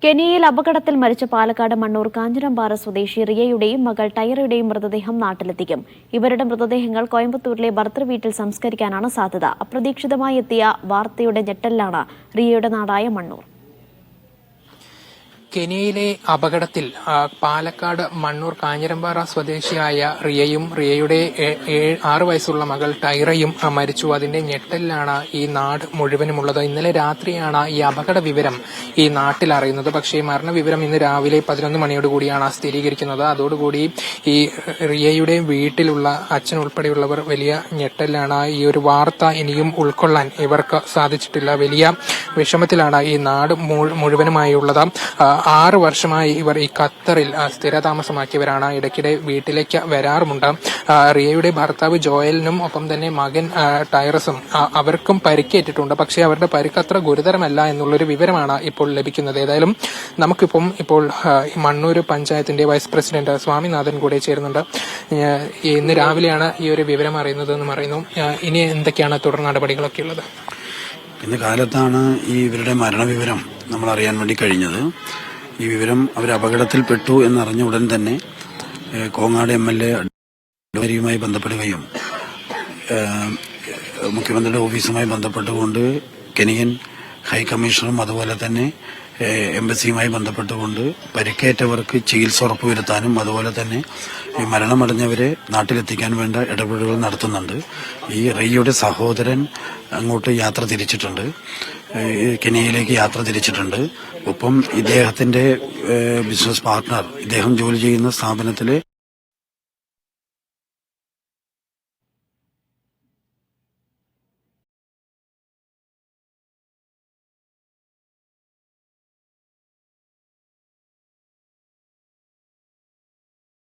കെനിയയിൽ അപകടത്തിൽ മരിച്ച പാലക്കാട് മണ്ണൂർ കാഞ്ഞിരംപാറ സ്വദേശി റിയയുടെയും മകൾ ടൈറയുടെയും മൃതദേഹം നാട്ടിലെത്തിക്കും. ഇവരുടെ മൃതദേഹങ്ങൾ കോയമ്പത്തൂരിലെ ഭർതൃവീട്ടിൽ സംസ്കരിക്കാനാണ് സാധ്യത. അപ്രതീക്ഷിതമായി എത്തിയ വാർത്തയുടെ ഞെട്ടലിലാണ് റിയയുടെ നാടായ മണ്ണൂർ. കെനിയയിലെ അപകടത്തിൽ പാലക്കാട് മണ്ണൂർ കാഞ്ഞിരംപാറ സ്വദേശിയായ റിയയും റിയയുടെ 6 വയസ്സുള്ള മകൾ ടൈറയും മരിച്ചു. അതിന്റെ ഞെട്ടലിലാണ് ഈ നാട് മുഴുവനുമുള്ളത്. ഇന്നലെ രാത്രിയാണ് ഈ അപകട വിവരം ഈ നാട്ടിൽ അറിയുന്നത്. പക്ഷേ മരണവിവരം ഇന്ന് രാവിലെ 11 മണിയോടുകൂടിയാണ് സ്ഥിരീകരിക്കുന്നത്. അതോടുകൂടി ഈ റിയയുടെ വീട്ടിലുള്ള അച്ഛൻ ഉൾപ്പെടെയുള്ളവർ വലിയ ഞെട്ടലിലാണ്. ഈ ഒരു വാർത്ത ഇനിയും ഉൾക്കൊള്ളാൻ ഇവർക്ക് സാധിച്ചിട്ടില്ല. വലിയ വിഷമത്തിലാണ് ഈ നാട് മുഴുവനുമായുള്ളത്. 6 വർഷമായി ഇവർ ഈ ഖത്തറിൽ സ്ഥിരതാമസമാക്കിയവരാണ്. ഇടയ്ക്കിടെ വീട്ടിലേക്ക് വരാറുമുണ്ട്. റിയയുടെ ഭർത്താവ് ജോയലിനും ഒപ്പം തന്നെ മകൻ ടൈറസും അവർക്കും പരിക്കേറ്റിട്ടുണ്ട്. പക്ഷേ അവരുടെ പരിക്ക് അത്ര ഗുരുതരമല്ല എന്നുള്ളൊരു വിവരമാണ് ഇപ്പോൾ ലഭിക്കുന്നത്. ഏതായാലും ഇപ്പോൾ മണ്ണൂർ പഞ്ചായത്തിന്റെ വൈസ് പ്രസിഡന്റ് സ്വാമിനാഥൻ കൂടെ ചേരുന്നുണ്ട്. ഇന്ന് രാവിലെയാണ് ഈ ഒരു വിവരം അറിയുന്നത് എന്ന് പറയുന്നു. ഇനി എന്തൊക്കെയാണ് തുടർ നടപടികളൊക്കെ ഉള്ളത്? ഇന്ന് കാലത്താണ് ഇവരുടെ മരണവിവരം നമ്മൾ അറിയാൻ വേണ്ടി കഴിഞ്ഞത്. ഈ വിവരം അവർ അപകടത്തിൽപ്പെട്ടു എന്നറിഞ്ഞ ഉടൻ തന്നെ കോങ്ങാട് MLA അഡ്വരിയുമായി ബന്ധപ്പെടുകയും മുഖ്യമന്ത്രിയുടെ ഓഫീസുമായി ബന്ധപ്പെട്ടുകൊണ്ട് കെനിയൻ ഹൈക്കമ്മീഷണറും അതുപോലെ തന്നെ എംബസിയുമായി ബന്ധപ്പെട്ടുകൊണ്ട് പരിക്കേറ്റവർക്ക് ചികിത്സ ഉറപ്പുവരുത്താനും അതുപോലെ തന്നെ ഈ മരണമടഞ്ഞവരെ നാട്ടിലെത്തിക്കാൻ വേണ്ട ഇടപെടലുകൾ നടത്തുന്നുണ്ട്. ഈ റിയയുടെ സഹോദരൻ അങ്ങോട്ട് യാത്ര തിരിച്ചിട്ടുണ്ട്, കെനിയയിലേക്ക് യാത്ര തിരിച്ചിട്ടുണ്ട്. ഒപ്പം ഇദ്ദേഹത്തിന്റെ ബിസിനസ് പാർട്ട്ണർ, ഇദ്ദേഹം ജോലി ചെയ്യുന്ന സ്ഥാപനത്തിലെ